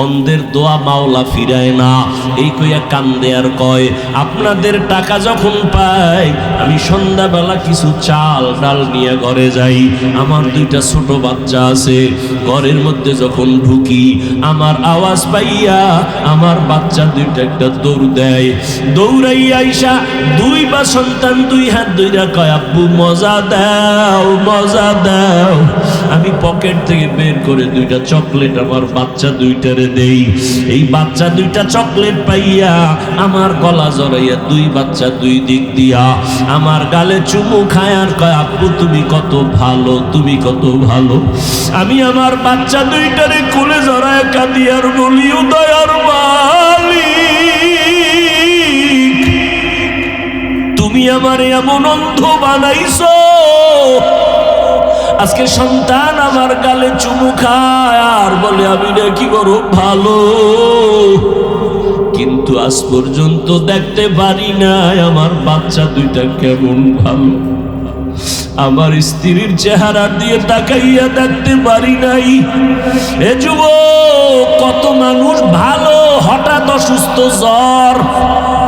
অন্ধের দোয়া মাওলা ফিরায় না। এই কইয়া কান্দে আর কয়, আপনাদের টাকা যখন পাই আমি সন্ধ্যাবেলা কিছু চাল ডাল নিয়ে ঘরে যাই। আমার দুইটা ছোট বাচ্চা আছে, ঘরের মধ্যে যখন ঢুকি আমার আওয়াজ পাইয়া আমার বাচ্চা দুইটা একটা দৌড় দেয়। দৌড়াইয়া আইসা দুই বা সন্তান দুই হাত ধইরা কয়, আব্বু মজা দাও মজা দাও। আমি পকেট থেকে বের করে দুইটা চকলেট আমার বাচ্চা দুইটারে দেই। এই বাচ্চা দুইটা চকলেট পাইয়া আমার গলা জড়াইয়া দুই বাচ্চা দুই দিক দিয়া আমার গালে চুমু খায় আর কয়, আব্বু তুমি কত ভালো, তুমি কত ভালো। আমি আমার বাচ্চা দুইটারে কোলে জড়ায় কাঁদি আর বলি, ও দয়ার মালিক, তুমি আমার এমন অন্ধ বানাইছো, আজকে সন্তান আমার গালে চুমু খায় আর বলে আমি নাকি বড় ভালো, কিন্তু আজ পর্যন্ত দেখতে পারি নাই আমার বাচ্চা দুইটা কেমন ভালো। আমার স্ত্রীর চেহারা দিয়ে তাকাইয়া দেখতে পারি নাই। এ যুবক, কত মানুষ ভালো, হঠাৎ অসুস্থ, জ্বর,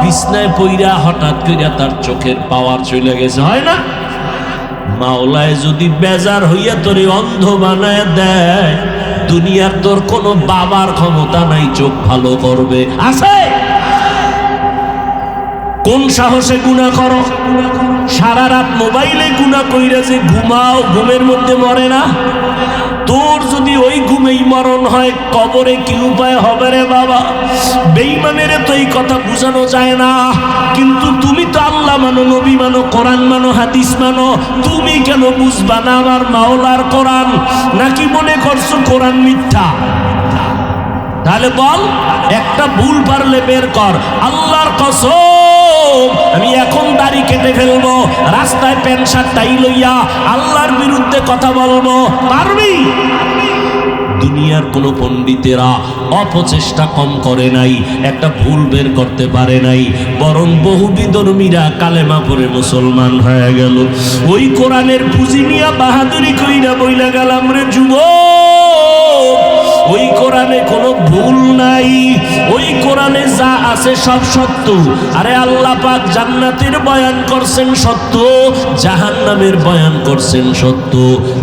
বিছনায় পইরা হঠাৎ কইরা তার চোখের পাওয়ার চলে গেছে, হয় না? মাওলায় যদি বেজার হইয়া তোরে অন্ধ বানায় দেয়, দুনিয়ার তোর কোনো বাবার ক্ষমতা নাই চোখ ভালো করবে, আছে? কোন সাহসে গুনাহ করো? সারা রাত মোবাইলে গুনাহ কইরা যে ঘুমাও, ঘুমের মধ্যে মরে না? তোর যদি ওই ঘুমেই মরণ হয়, কবরে কি উপায় হবে রে বাবা? বেঈমানের তো এই কথা বোঝানো যায় না, কিন্তু তুমি তো আল্লাহ মানো, নবী মানো, কোরআন মানো, হাদিস মানো, তুমি কেন বুঝবা না আমার মাওলার কোরআন? নাকি মনে করছো কোরআন মিথ্যা? তাহলে বল, একটা ভুল পারলে বের কর। আল্লাহর কসম, আমি এখন দাড়ি কেটে ফেলবো, রাস্তায় প্যান্ট শার্ট টাই লইয়া আল্লাহর বিরুদ্ধে কথা বলবো, পারবি? দুনিয়ার কোনো পণ্ডিতেরা অপচেষ্টা কম করে নাই, একটা ভুল বের করতে পারে নাই, বরং বহু বিধর্মীরা কালেমা পড়ে মুসলমান হয়ে গেল। ওই কোরআনের পুঁজি নিয়ে বাহাদুরি কইরা বইলা গেলাম রে যুবক, ওই কোরআনে কোনো ভুল নাই, ওই কোরআনে যা আছে সব সত্য। আরে আল্লাহ পাক জান্নাতের বয়ান করছেন সত্য, জাহান্নামের বয়ান করছেন সত্য।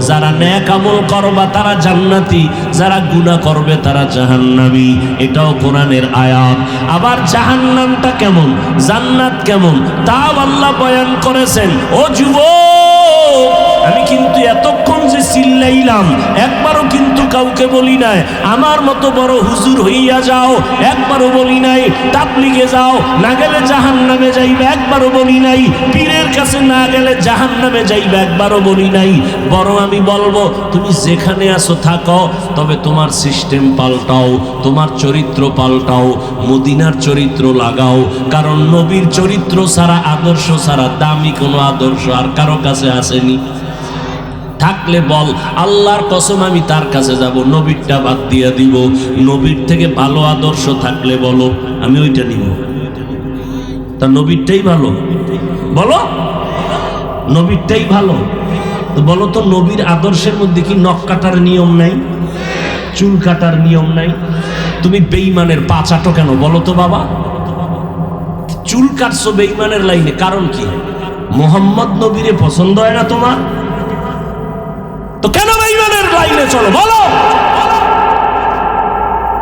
যারা নেক আমল করবা তারা জান্নাতি, যারা গুনাহ করবে তারা জাহান্নামী, এটাও কোরআনের আয়াত। আবার জাহান্নামটা কেমন, জান্নাত কেমন, তাও আল্লাহ বয়ান করেছেন। ও যুবক, আমি কিন্তু এতক্ষণ যে চিল্লাইলাম একবারও কিন্তু কাউকে বলি নাই আমার মতো বড় হুজুর হইয়া যাও, একবারও বলি নাই তাবলীগে যাও, না গেলে জাহান্নামে যাইবে, একবারও বলি নাই পীরের কাছে না গেলে জাহান্নামে যাইবে, একবারও বলি নাই। বরং আমি বলবো, তুমি যেখানে আছো থাকো, তবে তোমার সিস্টেম পাল্টাও, তোমার চরিত্র পাল্টাও, মদিনার চরিত্র লাগাও। কারণ নবীর চরিত্র ছাড়া, আদর্শ ছাড়া দামি কোনো আদর্শ আর কারো কাছে আসেনি। থাকলে বল, আল্লাহর কসম আমি তার কাছে যাব, নবীরটা বাদ দিয়ে দিব। নবীর থেকে ভালো আদর্শ থাকলে বলো, আমি ওইটা নিব। তা নবীরটাই ভালো, বলো নবীরটাই ভালো। তো বলো তো, নবীর আদর্শের মধ্যে কি নখ কাটার নিয়ম নাই, চুল কাটার নিয়ম নাই? তুমি বেঈমানের পা চাটো কেন বলো তো বাবা? চুল কাটছো বেঈমানের লাইনে, কারণ কি? মোহাম্মদ নবীরে পছন্দ হয় না তোমার, তো কেন বেঈমানের লাইনে চলো বলো?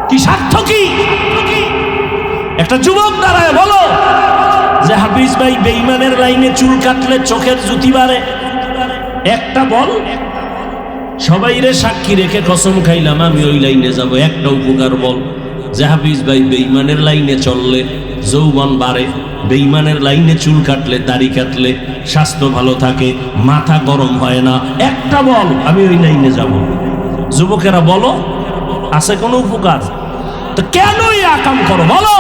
কি স্বার্থ কি? একটা যুবক দাঁড়ায় বলো যে হাফিজ ভাই বেঈমানের লাইনে চুল কাটলে চোখের জুতি বাড়ে, একটা বল। সবাই রে সাক্ষী রেখে কসম খাইলাম আমি ওই লাইনে যাব, একটা উপকার বল যে হাফিজ ভাই বেঈমানের লাইনে চললে যৌবন বাড়ে, বেঈমানের লাইনে চুল কাটলে, দাড়ি কাটলে স্বাস্থ্য ভালো থাকে, মাথা গরম হয় না, একটা বল আমি ওই লাইনে যাব। যুবকেরা বলো, আছে কোনো উপকার? তো কেন এই আকাম করো বলো?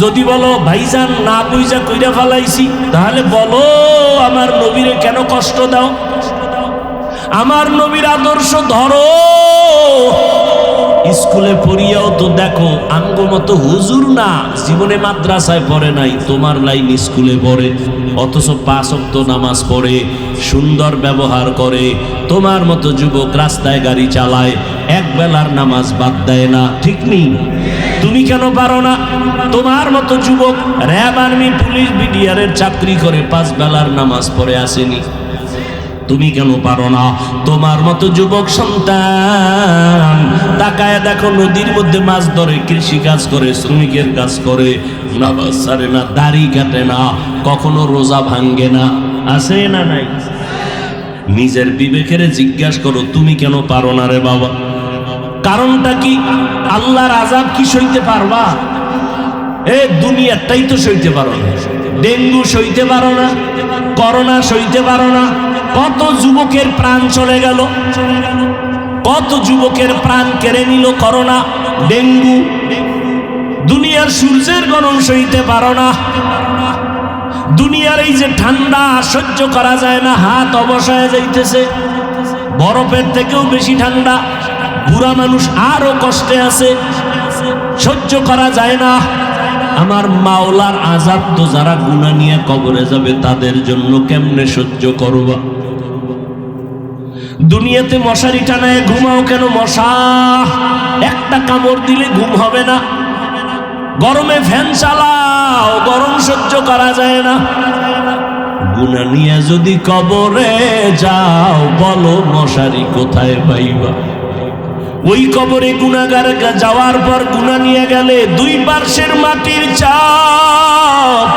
যদি বলো ভাইজান না বুঝা কইরা ফেলাইছি, তাহলে বলো আমার নবীরে কেন কষ্ট দাও? আমার নবীর আদর্শ ধরো। স্কুলে পড়িয়াও তো দেখো আঙ্গ মতো হুজুর না, জীবনে মাদ্রাসায় পড়ে নাই, তোমার লাইন স্কুলে পড়ে, অথচ 5 ওয়াক্ত নামাজ পড়ে, সুন্দর ব্যবহার করে। তোমার মতো যুবক রাস্তায় গাড়ি চালায়, এক বেলার নামাজ বাদ দেয় না, ঠিক নেই? তুমি কেন পারো না? তোমার মতো যুবক র্যাব, আর্মি, পুলিশ, বিডিআরের চাকরি করে 5 বেলার নামাজ পড়ে আসেনি, তুমি কেন পারো না? তোমার মতো যুবক সন্তান তাকায় দেখো, নদীর মধ্যে মাছ ধরে, কৃষি কাজ করে, শ্রমিকের কাজ করে, নামাজ ছাড়ে না, দাড়ি কাটে না, কখনো রোজা ভাঙ্গে না, আছে না নাই? নিজের বিবেকের জিজ্ঞাসা করো, তুমি কেন পারো না রে বাবা? কারণটা কি? আল্লাহর আযাব কি সইতে পারবা? এ দুনিয়াটাই তো সইতে পারো না। ডেঙ্গু সইতে পারো না, করোনা সইতে পারো না। কত যুবকের প্রাণ চলে গেল, কত যুবকের প্রাণ কেড়ে নিল করোনা, ডেঙ্গু। দুনিয়ার সূর্যের গরম সইতে পারো না, দুনিয়ার এই যে ঠান্ডা সহ্য করা যায় না, হাত অবসায় যাইতেছে, বরফের থেকেও বেশি ঠান্ডা। বুড়া মানুষ আরো কষ্টে আছে, সহ্য করা যায় না। আমার মাওলার আযাব তো যারা গুনাহ নিয়ে কবরে যাবে তাদের জন্য কেমনে সহ্য করবা? দুনিয়াতে মশারি টানায় ঘুমাও কেন? মশা একটা কামড় দিলে ঘুম হবে না। গরমে ফ্যান চালাও, গরম সহ্য করা যায় না। গুনাহ নিয়ে যদি কবরে যাও, বলো মশারি কোথায় পাইবা? ওই কবরে গুনাহগার যাওয়ার পর গুনাহ নিয়ে গেলে 2 পার্শ্বের মাটির চাপ,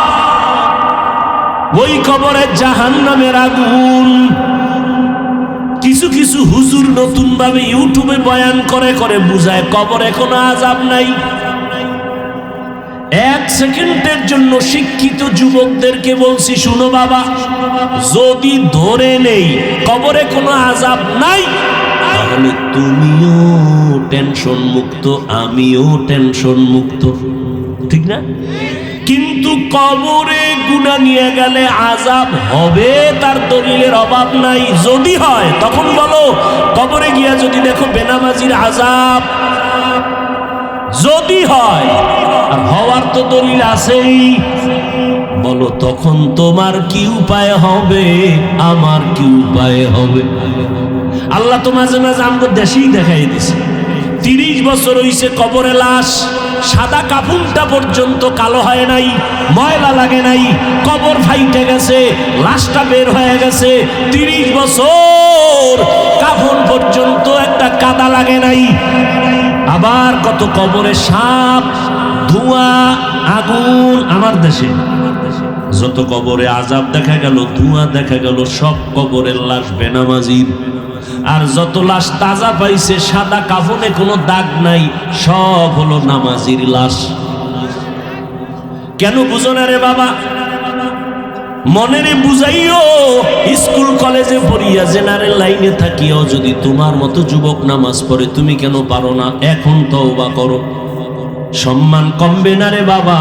ওই কবরে জাহান্নামের আগুন। কিছু কিছু হুজুর নতুন ভাবে ইউটিউবে বয়ান করে করে বুঝায় কবরে কোনো আযাব নাই। 1 সেকেন্ডের জন্য শিক্ষিত যুবকদেরকে বলছি, শুনো বাবা, যদি ধরে নেই কবরে কোনো আযাব নাই, তাহলে তুমিও টেনশন মুক্ত, আমিও টেনশন মুক্ত, ঠিক না? কিন্তু কবরে গুনাহ নিয়ে গেলে আযাব হবে, তার দলিলের অভাব নাই। যদি হয় তখন বলো, কবরে গিয়া যদি দেখো বেনামাজির আযাব, যদি হয়, আর হওয়ার তো দলিল আছেই, বলো তখন তোমার কি উপায় হবে, আমার কি উপায় হবে? আল্লাহ তো মাঝে মাঝে আমাকে দেশেই দেখাই দিছে। 30 বছর হইছে কবরে লাশ, সাদা কাফনটা পর্যন্ত কালো হয় নাই, ময়লা লাগে নাই, কবর ফাইটে গেছে, লাশটা বের হয়ে গেছে। 30 বছর কাফন পর্যন্ত একটা কাদা লাগে নাই। আবার কত কবরে সাপ, ধোঁয়া, আগুন। আমার দেশে যত কবরে আযাব দেখা গেল, ধোঁয়া দেখা গেল, সব কবরের লাশ বেনামাজির। আর যত লাশ তাজা পাইছে, সাদা কাফনে কোনো দাগ নাই, সব হলো নামাজির লাশ। কেন বুঝো না রে বাবা? মনেরে বুঝাইও, স্কুল কলেজে পড়িয়া জেনারেল লাইনে থাকিও যদি তোমার মতো যুবক নামাজ পড়ে, তুমি কেন পারো না? এখন তওবা করো। সম্মান কমবে না রে বাবা,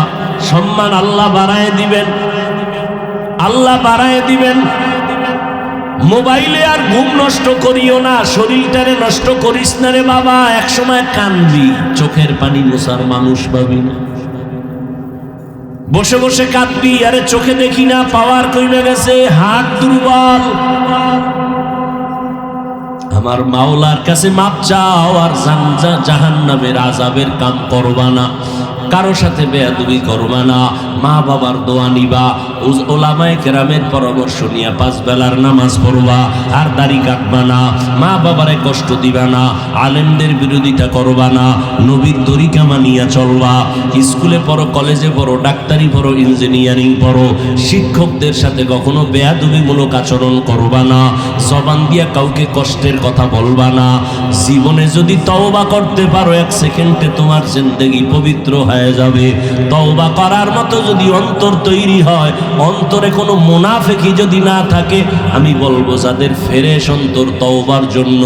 সম্মান আল্লাহ বাড়ায় দিবেন, আল্লাহ বাড়ায় দিবেন। মোবাইলে আর ঘুম নষ্ট করিও না, শরীরটারে নষ্ট করিস না রে বাবা। একসময় কানবি, চোখের পানি মোছার মানুষ পাবি না। বসে বসে কাঁদবি, আরে চোখে দেখি না, পাওয়ার কমে গেছে, হাত দুর্বল। আমার মাওলার কাছে মাপ চাও, আর জাহান্নামের আযাবের কাম করবা না, কারো সাথে বেয়াদবি করবা না, মা বাবার দোয়া নিবা, ওলামায়ে কেরামের পরামর্শ নিয়ে 5 বেলার নামাজ পড়বা, আর দাড়ি কাটবা না, মা বাবারে কষ্ট দিবা না, আলেমদের বিরোধিতা করবা না, নবীর তরিকা মানিয়া চলবা। স্কুলে পড়ো, কলেজে পড়ো, ডাক্তারি পড়ো, ইঞ্জিনিয়ারিং পড়ো, শিক্ষকদের সাথে কখনো বেয়াদবিমূলক আচরণ করবা না, জবান দিয়া কাউকে কষ্টের কথা বলবা না। জীবনে যদি তওবা করতে পারো, 1 সেকেন্ডে তোমার জিন্দেগি পবিত্র হয়ে যাবে। তওবা করার মতো যদি অন্তর তৈরি হয়, অন্তরে কোনো মুনাফিকি যদি না থাকে, আমি বলবো যাদের ফ্রেশ অন্তর, তওবার জন্য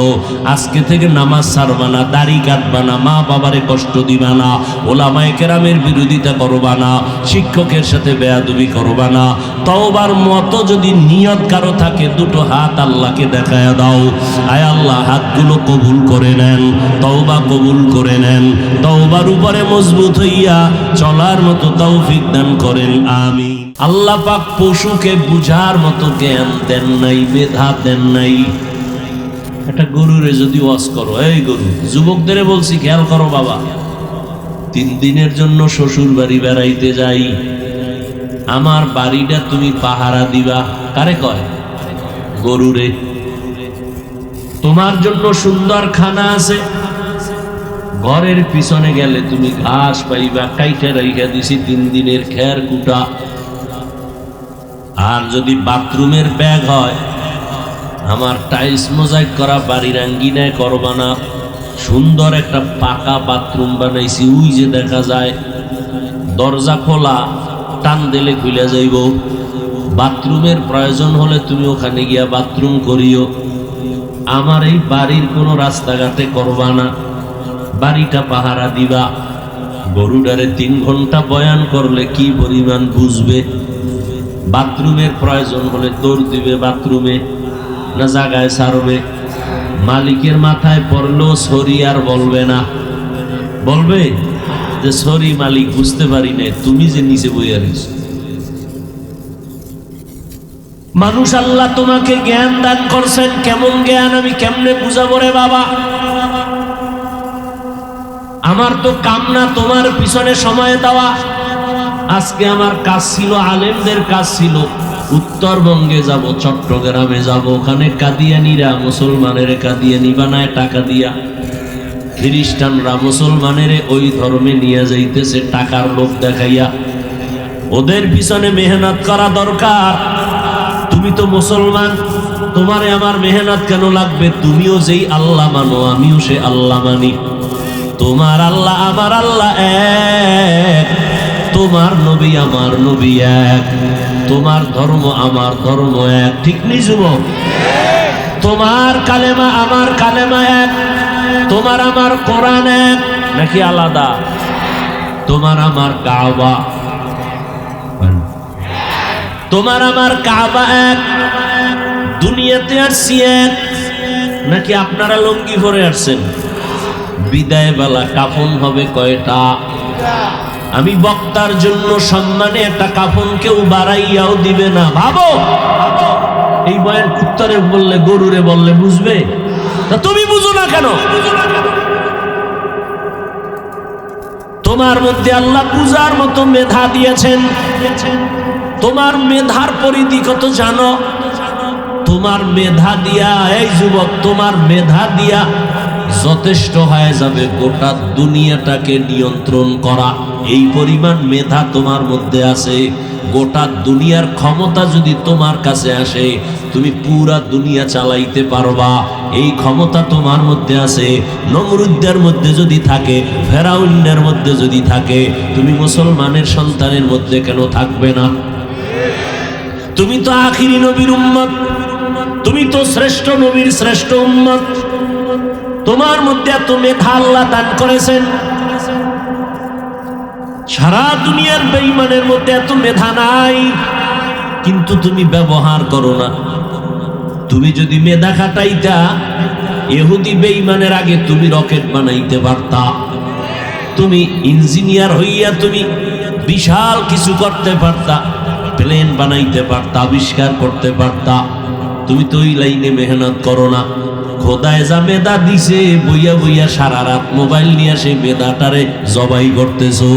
আজকে থেকে নামাজ ছাড়বা না, দাড়ি কাটবা না, মা বাবারে কষ্ট দিবা না, ওলামায়ে কেরামের বিরোধিতা করবা না, শিক্ষকের সাথে বেয়াদবি করবা না। তওবার মতো যদি নিয়ত কারো থাকে, 2টো হাত আল্লাহকে দেখায়া দাও। আয় আল্লাহ, হাতগুলো কবুল করে নেন, তওবা কবুল করে নেন, তওবার উপরে মজবুত হইয়া চলার মতো তৌফিক দান করেন, আমিন। আল্লাহ পাক পশুকে বুঝার মতো জ্ঞান দেন নাই, মেধা দেন নাই। একটা গরুরে যদি ওয়াজ করো, এই গরু, যুবকদের বলছি খেয়াল করো বাবা, 3 দিনের জন্য শ্বশুর বাড়ি বেড়াইতে যাই, আমার বাড়িটা তুমি পাহারা দিবা। কারে কয়? গরুরে। তোমার জন্য সুন্দর খানা আছে, ঘরের পিছনে গেলে তুমি ঘাস পাইবা, কাইটা রাইখা দিছি 3 দিনের খের কুটা। আর যদি বাথরুমের ব্যাগ হয়, আমার টাইলস মোজাইক করা বাড়ির আঙ্গিনায় করবা না, সুন্দর একটা পাকা বাথরুম বানাইছি, ওই যে দেখা যায় দরজা খোলা, টান দিলে খুলে যাইব। বাথরুমের প্রয়োজন হলে তুমি ওখানে গিয়া বাথরুম করিও। আমার এই বাড়ির কোনো রাস্তাঘাটে করবা না, বাড়িটা পাহারা দিবা। গরুটারে 3 ঘন্টা বয়ান করলে কি পরিমাণ বুঝবে? বাথরুমের প্রয়োজন হলে দৌড় দিবে বাথরুমে, না জায়গায় ছাড়বে? মালিকের মাথায় পড়লেও সরি আর বলবে না, বলবে যে সরি মালিক, বুঝতে পারি না, তুমি যে নিচে বইয়া রয়েছ। মানুষ আল্লাহ তোমাকে জ্ঞান দান করছেন, কেমন জ্ঞান আমি কেমনে বুঝাবো রে বাবা? আমার তো কাম না তোমার পিছনে সময় দেওয়া। আজকে আমার কাজ ছিল, আলেমদের কাজ ছিল, উত্তরবঙ্গে যাব, চট্টগ্রামে যাব, ওখানে কাদিয়ানিরা মুসলমানের কাদিয়ানি বানায় টাকা দিয়া, খ্রিস্টানরা মুসলমানের ওই ধর্মে নিয়ে যাইতেছে টাকার লোভ দেখাইয়া। ওদের পিছনে মেহনত করা দরকার। তুমি তো মুসলমান, তোমারে আমার মেহনত কেন লাগবে? তুমিও যেই আল্লাহ মানো, আমিও সে আল্লাহ মানি। তোমার আল্লাহ আমার আল্লাহ এক, তোমার নবী আমার নবী এক, তোমার ধর্ম আমার ধর্ম এক, ঠিক নেই যুবক? তোমার কালেমা আমার কালেমা এক, তোমার আমার কোরআন এক, নাকি আলাদা? তোমার আমার কাবা, তোমার আমার কাবা এক, দুনিয়াতে আসছি এক, নাকি আপনারা লুঙ্গি পরে আসছেন? বিদায় বেলা কাফন হবে কয়টা? আমি বক্তার জন্য সম্মানে একটা কাফন কেউ বাড়াইয়াও দিবে না। ভাবো, এই বয়ান কুত্তারে বললে, গরুরে বললে বুঝবে? তা তুমি বুঝো না কেন? তোমার মধ্যে আল্লাহ পূজার মতো মেধা দিয়েছেন। তোমার মেধার পরিধি কত জানো? তোমার মেধা দিয়া, এই যুবক, তোমার মেধা দিয়া যথেষ্ট হয়ে যাবে গোটা দুনিয়াটাকে নিয়ন্ত্রণ করা। এই পরিমাণ মেধা তোমার মধ্যে আছে। গোটা দুনিয়ার ক্ষমতা যদি তোমার কাছে আসে, তুমি পুরা দুনিয়া চালাইতে পারবা। এই ক্ষমতা তোমার মধ্যে আছে। নমরুদের মধ্যে যদি থাকে, ফেরাউনের মধ্যে যদি থাকে, তুমি মুসলমানের সন্তানের মধ্যে কেন থাকবে না? তুমি তো আখিরি নবীর উম্মত, তুমি তো শ্রেষ্ঠ নবীর শ্রেষ্ঠ উম্মত। তোমার মধ্যে এত মেধা আল্লাহ দান করেছেন। সারা দুনিয়ার বেঈমানের মধ্যে এত মেধা নাই, কিন্তু তুমি ব্যবহার করো না। তুমি যদি মেধা খাটাইতা, ইহুদি বেঈমানের আগে তুমি রকেট বানাইতে পারতা। তুমি ইঞ্জিনিয়ার হইয়া তুমি বিশাল কিছু করতে পারতা, প্লেন বানাইতে পারতা, আবিষ্কার করতে পারতা। তুমি তো ওই লাইনে মেহনত করো না। খোদায় যা মেধা দিছে, বইয়া বইয়া সারা রাত মোবাইল নিয়ে সেই মেধাটারে জবাই করতেছো।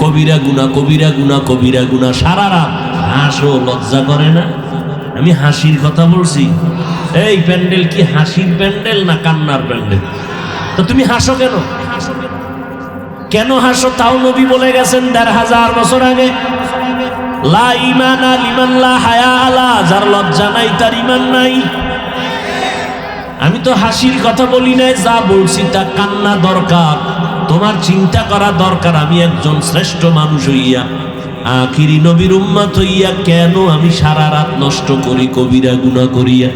কবিরা গুনা, কবিরা গুনা, কবিরা গুনা, সারা রাত। হাসো, লজ্জা করে না? আমি হাসির কথা বলছি। এই প্যান্ডেল কি হাসির প্যান্ডেল না কান্নার প্যান্ডেল? তো তুমি হাসো কেন? কেন হাসো? তাও নবী বলে গেছেন ১৫০০ বছর আগে, লা ঈমানা লিমান লা হায়া আলা, যার লজ্জা নাই তার ঈমান নাই। আমি তো হাসির কথা বলি নাই, যা বলছি তা কান্না দরকার। তোমার চিন্তা করা দরকার, আমি একজন শ্রেষ্ঠ মানুষ হইয়া, আখিরি নবীর উম্মত হইয়া কেন আমি সারা রাত নষ্ট করি কবিরা গুনাহ করিয়া?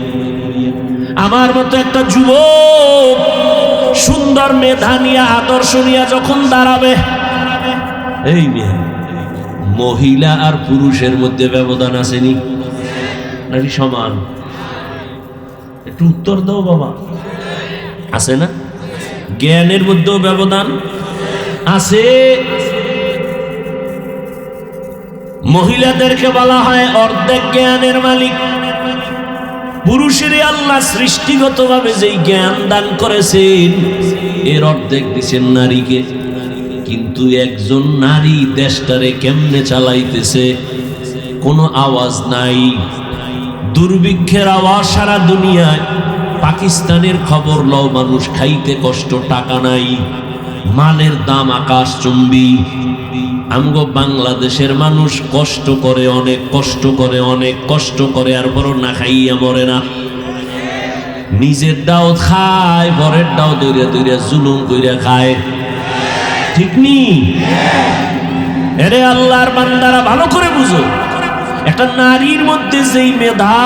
আমার মতো একটা যুবক সুন্দর মেধা নিয়ে, আদর্শ নিয়ে যখন দাঁড়াবে, এই মেয়ে, মহিলা আর পুরুষের মধ্যে ব্যবধান আসেনি নাকি সমান? একটু উত্তর দাও বাবা। আছে না? জ্ঞানের মধ্যেও ব্যবধান আছে। মহিলাদেরকে বলা হয় অর্ধেক জ্ঞানের মালিক, পুরুষের আল্লাহ সৃষ্টিগতভাবে যেই জ্ঞান দান করেছেন এর অর্ধেক দিচ্ছেন নারীকে। কিন্তু একজন নারী দেশটারে কেমনে চালাইতেছে, কোনো আওয়াজ নাই, দুর্ভিক্ষের আওয়াজ সারা দুনিয়ায়। পাকিস্তানের খবর লও, মানুষ খাইতে কষ্ট, টাকা নাই, মালের দাম আকাশচুম্বী। আমগো বাংলাদেশের মানুষ কষ্ট করে, অনেক কষ্ট করে, অনেক কষ্ট করে, আর বড় না খাইয়া মরে না। নিজের ডাও খায়, বরের ডাও দইরা দইরা জুলুম কইরা খায়, ঠিক নি? এরে আল্লাহর বান্দারা ভালো করে বুঝো, একটা নারীর মধ্যে যেই মেধা,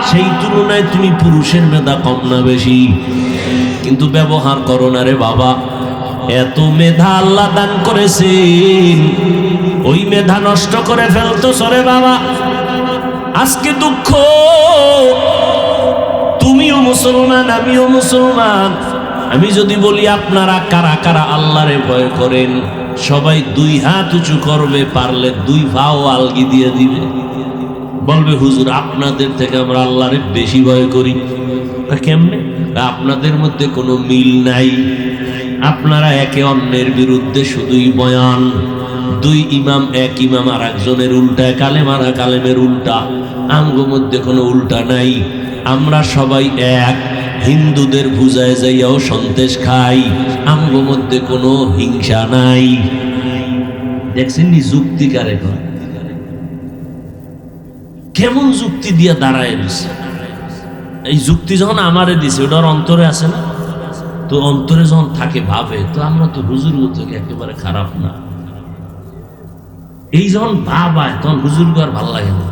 সেই তুলনায় তুমি পুরুষের মেধা কম না বেশি? কিন্তু ব্যবহার করো না রে বাবা। এত মেধা আল্লাহ দান করেছেন, ওই মেধা নষ্ট করে ফেলতো সরে বাবা। আজকে দুঃখ, তুমিও মুসলমান, আমিও মুসলমান। আমি যদি বলি আপনারা কারা কারা আল্লাহরে ভয় করেন, সবাই দুই হাত উঁচু করবে, পারলে দুই পাও আলগি দিয়ে দিবে, বলবে হুজুর আপনাদের থেকে আমরা আল্লাহরে বেশি ভয় করি। কেমনে? আপনাদের মধ্যে কোনো মিল নাই, আপনারা একে অন্যের বিরুদ্ধে শুধুই বয়ান। দুই ইমাম, এক ইমাম আর একজনের উল্টা, কালেম আর কালেমের উল্টা। আমগো মধ্যে কোনো উল্টা নাই, আমরা সবাই এক। হিন্দুদের বুঝায় যাইয়াও সন্দেশ খাই, আমগো মধ্যে কোনো হিংসা নাই। দেখছেন নি যুক্তি কারে কয়? কেমন যুক্তি দিয়া দাঁড়ায় দিছে। এই যুক্তি যখন আমারে দিছে, ওটার অন্তরে আছে না? তো অন্তরে যখন থাকে ভাবে, তো আমরা তো হুজুর থেকে একেবারে খারাপ না। এই যখন ভাবায় তখন হুজুরগো আর ভালো লাগে না,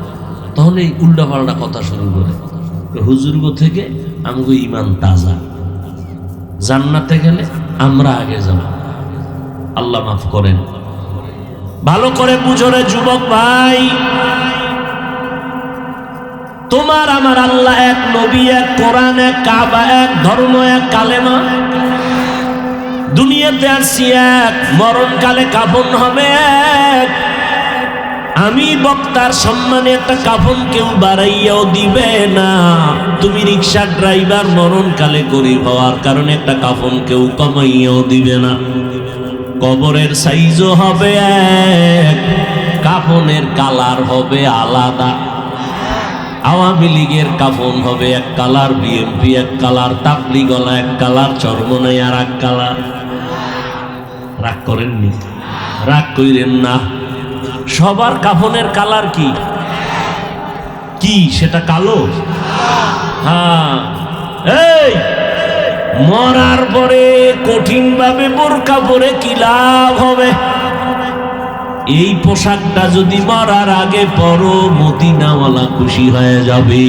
তখন এই উল্টা পাল্টা কথা শুরু করে। হুজুরগো থেকে আমগো ইমান তাজা, জান্নাতে গেলে আমরা আগে যাব। আল্লাহ মাফ করেন। ভালো করে বুঝো রে যুবক ভাই, তোমার আমার আল্লাহ এক, নবী এক, কোরআন এক, কাবা এক, ধর্ম এক, কালেমা। দুনিয়াতে আসছি এক, মরণকালে কাফন হবে এক। আমি বক্তার সম্মানে একটা কাফন কেউ বাড়াইয়াও দিবে না। তুমি রিক্সার ড্রাইভার, মরণকালে গরিব হওয়ার কারণে একটা কাফন কেউ কমাইয়াও দিবে না। কবরের সাইজও হবে এক, কাফনের কালার হবে আলাদা। আওয়ামী লীগের কাফন হবে এক কালার, বিএনপি এক কালার, তাবলিগলা এক কালার, চরমনাই আর এক কালার। রাগ করেননি? রাগ কইরেন না। সবার কাফনের কালার কি কি? সেটা কালো? হ্যাঁ। এই মরার পরে কঠিন ভাবে বোরকা পরে কি লাভ হবে? এই পোশাকটা যদি মরার আগে পরো, মদিনাওয়ালা খুশি হয়ে যাবে।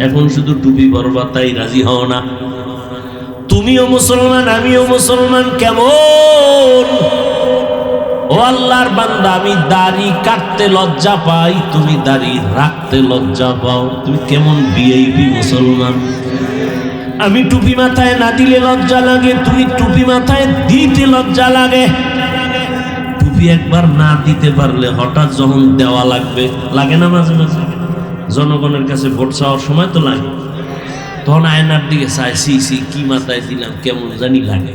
এখন শুধু টুপি পরবা তাই রাজি হও না। তুমিও মুসলমান, আমিও মুসলমান। কেমন? ও আল্লাহর বান্দা, আমি দাড়ি কাটতে লজ্জা পাই, তুমি দাড়ি রাখতে লজ্জা পাও। তুমি কেমন ভিআইপি মুসলমান? আমি টুপি মাথায় না দিলে লজ্জা লাগে, তুমি টুপি মাথায় দিতে লজ্জা লাগে। টুপি একবার না দিতে পারলে হঠাৎ যখন দেওয়া লাগবে, লাগে না মাঝে মাঝে? জনগণের কাছে ভোট চাওয়ার সময় তো লাগে, তখন আয়নার দিকে চাই, সি সি কি মাথায় দিলাম, কেমন জানি লাগে।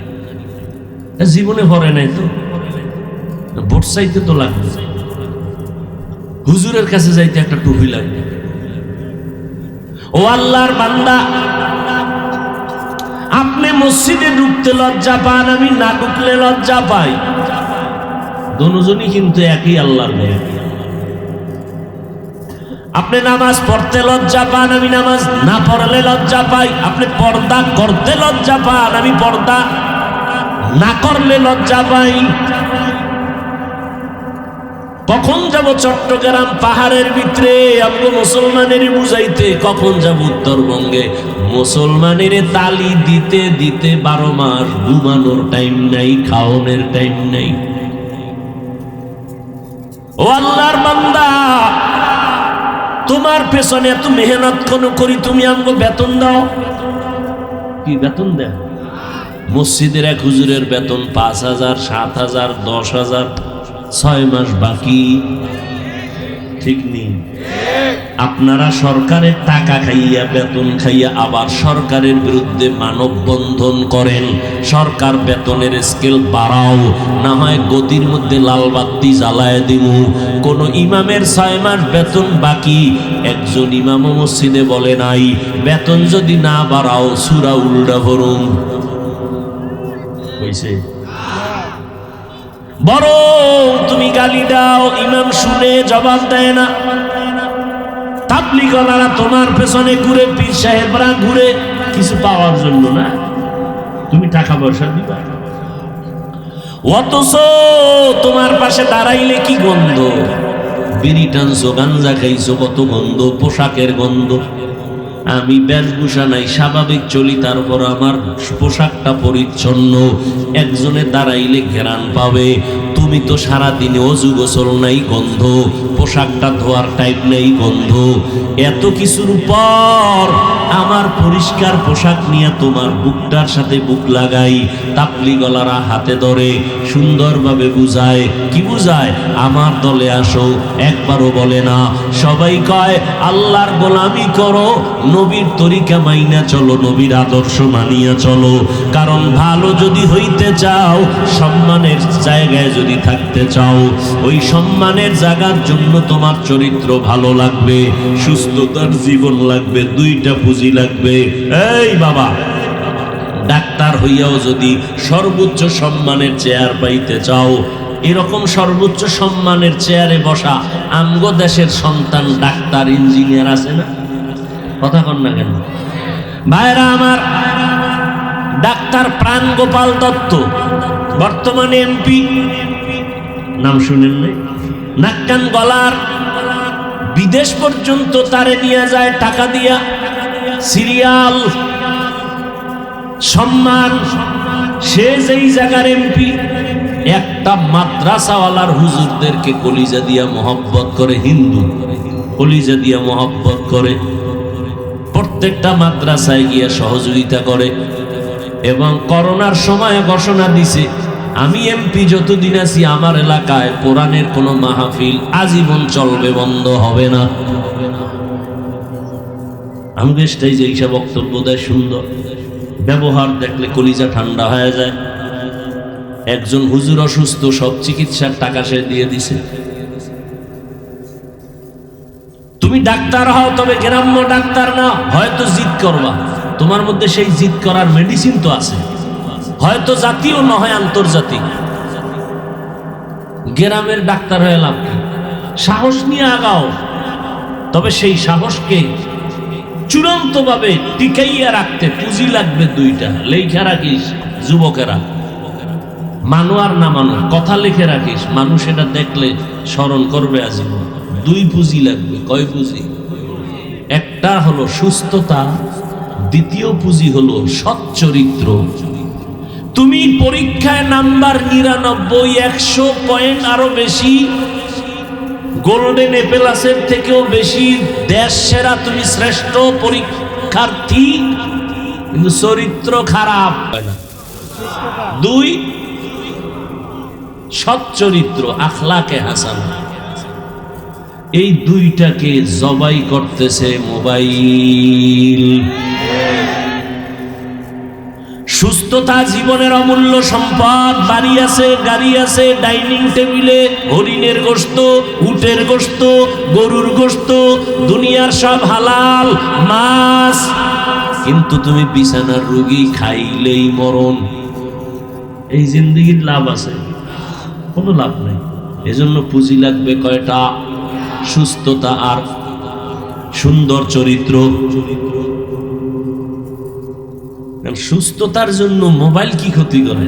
জীবনে ভরে নাই তো, ভোট চাইতে তো লাগবে। হুজুরের কাছে যাইতে একটা টুপি লাগবে। ও আল্লাহর বান্দা, আপনি মসজিদে ঢুকতে লজ্জা পান, আমি না ঢুকলে লজ্জা পাই। দুজনই কিন্তু একই আল্লাহর মেয়ে। আপনি নামাজ পড়তে লজ্জা পান, আমি নামাজ না পড়লে লজ্জা পাই। আপনি পর্দা করতে লজ্জা পান, আমি পর্দা না করলে লজ্জা পাই। কখন যাব চট্টগ্রাম পাহাড়ের ভিতরে আপনি মুসলমানের বুঝাইতে, কখন যাব উত্তরবঙ্গে মুসলমানের তালি দিতে দিতে 12 মাস ঘুমানোর টাইম নাই, খাওয়ানোর টাইম নাই। ও আল্লাহর বান্দা, তোমার পেছনে এত মেহনত কোন করি, তুমি আমাকে বেতন দাও? কি বেতন দেয়? মসজিদের এক হুজুরের বেতন 5,000, 7,000, 10,000, 6 মাস বাকি। ঠিক নেই? আপনারা সরকারের টাকা খাইয়া বেতন খাইয়া আবার সরকারের বিরুদ্ধে মানববন্ধন করেন। সরকার বেতনের স্কেল বাড়াও, না হয় গদির মধ্যে লাল বাতি জ্বালায় দিমু। কোন ইমামের 6 মাস বেতন বাকি, একজন ইমাম মসজিদে বলে নাই বেতন যদি না বাড়াও সূরা উল্টা ভরুম হইছে। বরং তুমি গালি দাও, ইমাম শুনে জবাব দেয় না। তাবলীগওয়ালারা তোমার পেছনে ঘুরে, পীর সাহেবরা ঘুরে কিছু পাওয়ার জন্য না, তুমি টাকা পয়সা দিবা। অথচ তোমার পাশে দাঁড়াইলে কি গন্ধ, বিড়ি টানছো, গাঞ্জা খাইছো, কত গন্ধ, পোশাকের গন্ধ। আমি বেশভূষা নাই, স্বাভাবিক চলি, তারপর আমার পোশাকটা পরিচ্ছন্ন। একজনে দাঁড়াইলে ঘেরান পাবে, তুমি তো সারাদিনে অজু গোসল নাই, গন্ধ, পোশাকটা ধোয়ার টাইপ নেই, গন্ধ। এত কিছুর পর আমার পরিষ্কার পোশাক নিয়ে তোমার বুকটার সাথে বুক লাগাই। তাবলীগওয়ালারা হাতে ধরে সুন্দরভাবে বুঝায়, কি বুঝায়? আমার দলে আসো, একবারও বলে না। সবাই কয় আল্লাহর গোলামি করো, নবীর তরিকা মাইনা চলো, নবীর আদর্শ মানিয়া চলো। কারণ ভালো যদি হইতে চাও, সম্মানের জায়গায় যদি থাকতে চাও, ওই সম্মানের জায়গার জন্য তোমার চরিত্র ভালো লাগবে, সুস্থতার জীবন লাগবে, দুইটা পুঁজি লাগবে। এই বাবা, ডাক্তার হইয়াও যদি সর্বোচ্চ সম্মানের চেয়ার পাইতে চাও, এরকম সর্বোচ্চ সম্মানের চেয়ারে বসা আমগো দেশের সন্তান ডাক্তার ইঞ্জিনিয়ার আছে না? কথা কন না কেন ভাইরা আমার? ডাক্তার প্রাণগোপাল দত্ত বর্তমানে এমপি, নাম শুনেন নাই? নাক কান গলার, বিদেশ পর্যন্ত তারে নিয়ে যায় টাকা দিয়া, সিরিয়াল, সম্মান। সে যেই জায়গার এমপি, একটা মাদ্রাসাওয়ালার হুজুরদেরকে কলিজা দিয়া মহব্বত করে, হিন্দু কলিজা দিয়া মহব্বত করে, প্রত্যেকটা মাদ্রাসায় গিয়া সহযোগিতা করে। এবং করোনার সময় ঘোষণা দিছে, আমি এমপি যতদিন আছি আমার এলাকায় কোরআনের কোনো মাহফিল আজীবন চলবে, বন্ধ হবে না। আমাকে স্টেজে এইসব বক্তব্য দেয়, সুন্দর ব্যবহার দেখলে কলিজা ঠান্ডা হয়ে যায়। একজন হুজুর অসুস্থ, সব চিকিৎসার টাকা সে দিয়ে দিছে। তুমি ডাক্তার হও, তবে গ্রাম্য ডাক্তার না, হয়তো জিদ করবা, তোমার মধ্যে সেই জিদ করার মেডিসিন তো আছে, হয়তো জাতীয় নয় আন্তর্জাতিক। গ্রামের ডাক্তার হয়ে লাভ কি? সাহস নিয়ে আগাও, তবে সেই সাহসকে চূড়ান্তভাবে টিকাইয়া রাখতে পুঁজি লাগবে দুইটা। লেখা রাখিস যুবকেরা, মানো আর না মানো, কথা লিখে রাখিস, মানুষ এটা দেখলে স্মরণ করবে আজীবন। দুই পুঁজি লাগবে। কয় পুঁজি? একটা হলো সুস্থতা, দ্বিতীয় পুঁজি হলো সৎ চরিত্র। তুমি পরীক্ষায় নাম্বার 99, 100 পয়েন্ট আরো বেশি, গোল্ডেন এপেলাসের থেকেও বেশি, দেশ সেরা, তুমি শ্রেষ্ঠ পরীক্ষার্থী, কিন্তু চরিত্র খারাপ হয় না। 2, সৎ চরিত্র, আখলাকে হাসানা। এই দুইটাকে জবাই করতেছে মোবাইল। সুস্থতা জীবনের অমূল্য সম্পদ। বাড়ি আছে, গাড়ি আছে, ডাইনিং টেবিলে হরিণের গোশত, উটের গোশত, গরুর গোশত, দুনিয়ার সব হালাল মাছ, কিন্তু তুমি বিছানার রোগী, খাইলেই মরণ। এই জিন্দেগির লাভ আছে? কোনো লাভ নাই। এজন্য পুঁজি লাগবে কয়টা? সুস্থতা আর সুন্দর চরিত্র। সুস্থতার জন্য মোবাইল কি ক্ষতি করে?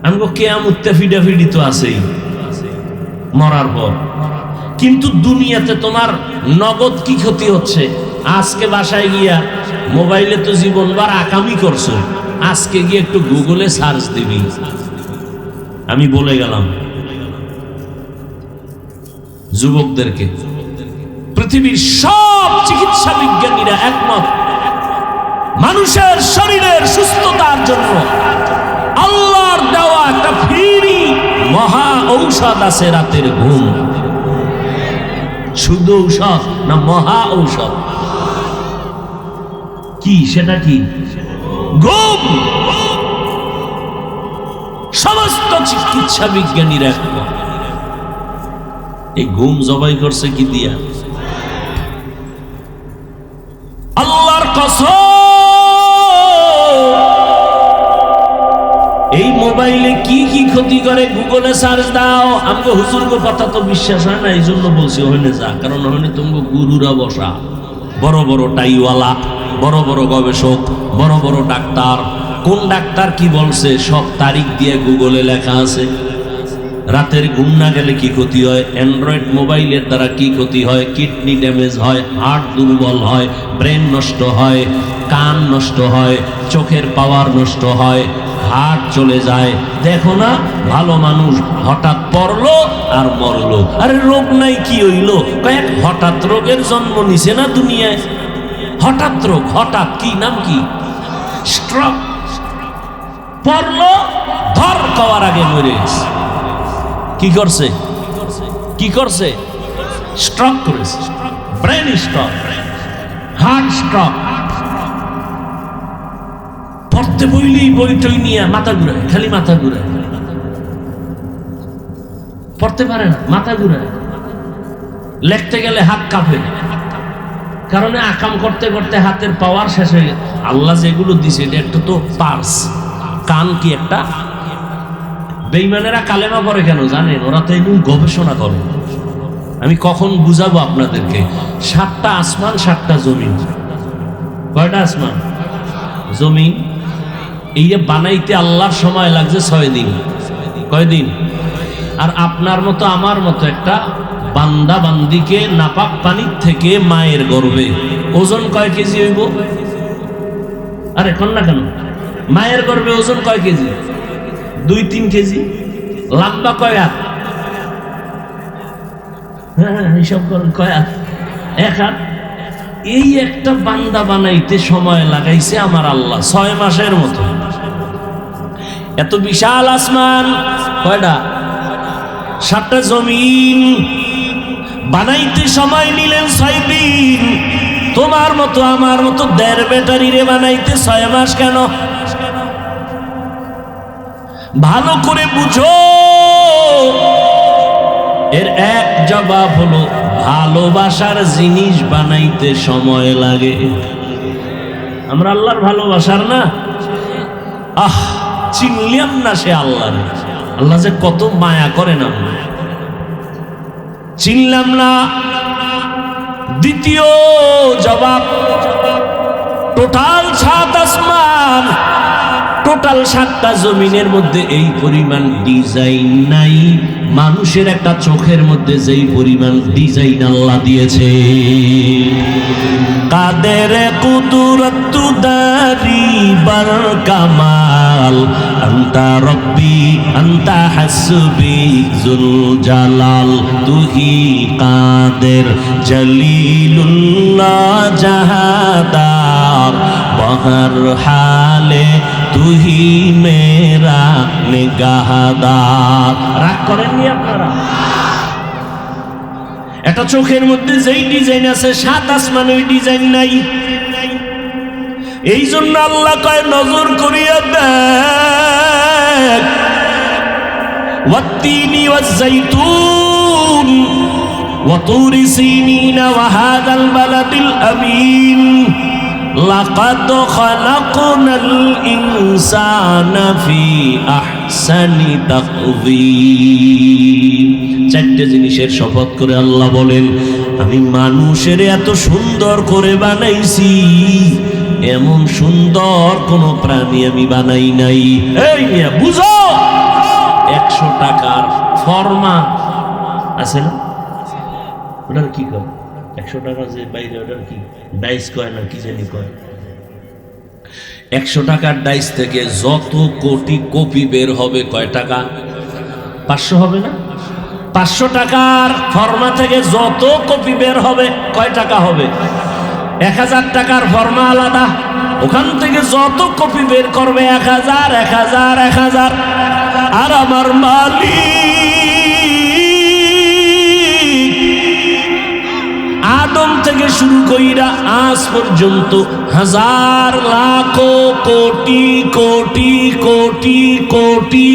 আমগো কিয়ামতে ফিডাফিডি তো আছেই মরার পর, কিন্তু দুনিয়াতে তোমার নগদ কি ক্ষতি হচ্ছে? আজকে বাসায় গিয়া মোবাইলে তো জীবনবার আকামি করছো, আজকে গিয়ে একটু গুগলে সার্চ দিবি। আমি বলে গেলাম যুবকদেরকে, পৃথিবীর সব চিকিৎসা বিজ্ঞানীরা একমত, মানুষের শরীরের সুস্থতার জন্য আল্লাহর দেওয়া একটা ফ্রি মহা ঔষধ আছে, রাতের ঘুম। শুধু ঔষধ না মহা ঔষধ? কি সেটা? কি? ঘুম। সমস্ত চিকিৎসা বিজ্ঞানীরা এই ঘুম জবাই করছে কি দিয়া? আল্লাহর কসম, এই মোবাইলে কি কি ক্ষতি করে গুগলে সার্চ দাও। আমাকে হুজুর গো কথা তো বিশ্বাস হয় না, এই জন্য বলছি ওখানে যা, কারণ ওখানে তুমি গুরুরা বসা, বড় বড় টাইওয়ালা, বড় বড় গবেষক, বড় বড় ডাক্তার। কোন ডাক্তার কি বলছে সব তারিখ দিয়ে গুগলে লেখা আছে। রাতের ঘুম না গেলে কি ক্ষতি হয়, অ্যান্ড্রয়েড মোবাইলের দ্বারা কি ক্ষতি হয়, কিডনি ড্যামেজ হয়, হার্ট দুর্বল হয়, ব্রেন নষ্ট হয়, কান নষ্ট হয়, চোখের পাওয়ার নষ্ট হয়, হার্ট চলে যায়। দেখো না, ভালো মানুষ হঠাৎ পড়লো আর মরলো। আরে রোগ নাই কি হইলো? কয়েক হঠাৎ রোগের জন্ম নিছে না দুনিয়ায়। হঠাৎ রোগ, হঠাৎ। কি নাম? কি? স্ট্রোক। পড়লো, ধর খাওয়ার আগে মরে গেছে। কি করছে? কি করছে? স্ট্রোক করেছে, ব্রেন স্ট্রোক, হার্ট স্ট্রোক। পড়তে বইলেই বইটই নিয়ে মাথা ঘুরায়, খালি মাথা ঘুরায়, পড়তে পারে না, মাথা ঘুরায়। লিখতে গেলে হাত কাঁপে, কারণে আকাম করতে করতে হাতের পাওয়ার শেষ হয়ে গেছে। আল্লাহ যেগুলো দিছে এটা একটা তো পার্স। কান কি একটা? বেঈমানেরা কালেমা পড়ে কেন জানেন? ওরা তো এগুলো গবেষণা করে। আমি কখন বুঝাবো আপনাদেরকে। 7টা আসমান, 7টা জমিন। কয়টা আসমান? জমিন। এই বানাইতে আল্লাহর সময় লাগছে 6 দিন। কয়দিন? আর আপনার মতো আমার মতো একটা বান্দা বান্দিকে নাপাক পানির থেকে মায়ের গর্ভে ওজন কয় কেজি হইব? আরে কোন না কেন? মায়ের গর্ভে ওজন কয় কেজি? 2-3 কেজি। লম্বা কয় হাত? হ্যাঁ, হিসাব করেন কয় হাত? 1 হাত। এই একটা বান্দা বানাইতে সময় লাগাইছে আমার আল্লাহ 6 মাসের মতো। এত বিশাল আসমান। কয়টা? 7টা জমিন বানাইতে সময় নিলেন 6 দিন। তোমার মতো আমার মতো 1.5 ব্যাটারি রে বানাইতে 6 মাস কেন? ভালো করে বুঝো। এর এক জবাব হলো ভালোবাসার জিনিস বানাইতে সময় লাগে। আমরা আল্লাহর ভালোবাসার না, চিনলাম না সে আল্লাহ। আল্লাহ যে কত মায়া করেন আমরা চিনলাম না। দ্বিতীয় জবাব, টোটাল 7 আসমান, টোটাল 7টা জমিনের মধ্যে এই পরিমাণ ডিজাইন নাই। মানুষের একটা চোখের মধ্যে যেই পরিমাণ ডিজাইন আল্লাহ দিয়েছে। কাদের কুদরত দারি বার কামাল, আন্তা রব্বি আন্তা হাসবি জুল জালাল, তুহি কাদের জলিলুল্লাহ জাহাদার, বহর হালে তুহি মেরা নিগাহদার। রাগ করেননি আপনারা? একটা চোখের মধ্যে যেই ডিজাইন আছে 7 আসমান ওই ডিজাইন নাই। এই জন্য আল্লাহ কয় নজর করিয়া দেখ। ওয়াত্তিনি ওয়াজ্জাইতুন ওয়া তুরি সিনিনা ওয়া হাযাল বালাদিল আমিন, লাকাদ খালাকনাল ইনসানা ফি আহসানি তাকওয়িম। 4টে জিনিসের শপথ করে আল্লাহ বলেন, আমি মানুষের এত সুন্দর করে বানাইছি, এমন সুন্দর কোন প্রাণী আমি বানাই নাই। এই মিয়া বুঝো, 100 টাকার ফর্মা আছে না? ওটার কি কয়? 100 টাকা যে বাইরে ওটার কি ডাইস কয় না কি জানি কয়। 100 টাকার ডাইস থেকে যত কোটি কপি বের হবে কয় টাকা? 500 হবে না? 500 টাকার ফর্মা থেকে যত কপি বের হবে কয় টাকা হবে? 1000 টাকার ফর্মা আলাদা, ওখান থেকে যত কপি বের করবে 1000 1000 1000। আর আমার মালিক আদম থেকে শুরু কইরা আজ পর্যন্ত হাজার লাখ কোটি কোটি কোটি কোটি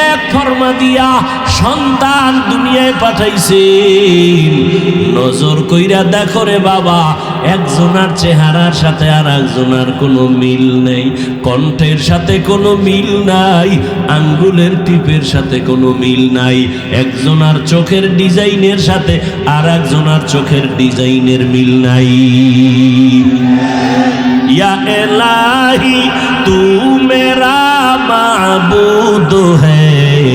এক ফরমা দিয়া সন্তান দুনিয়ায় পাঠাইছে। নজর কইরা দেখো রে বাবা, একজনের চেহারার সাথে আর একজনের কোনো মিল নেই, কণ্ঠের সাথে কোনো মিল নাই, আঙ্গুলের টিপের সাথে কোনো মিল নাই, একজনের চোখের ডিজাইনের সাথে আর একজনের চোখের ডিজাইনের মিল নাই। ইয়া ইলাহি তু মেরা মাবুদ হ্যায়,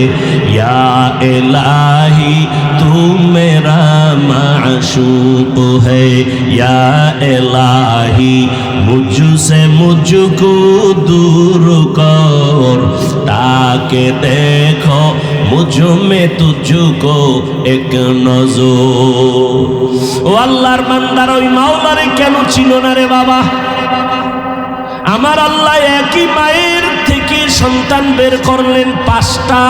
ইয়া ইলাহি তু মেরা মাশূক হ্যায়, ইয়া ইলাহি মুঝসে মুঝকো দূর কর, তাকে দেখো মুঝ মে তুঝকো এক নজর। ও আল্লাহর বান্দার ওই মাওলারে কেন ছিল না রে বাবা? আমার আল্লাহ একই মায়ের থেকে সন্তান বের করলেন 5টা।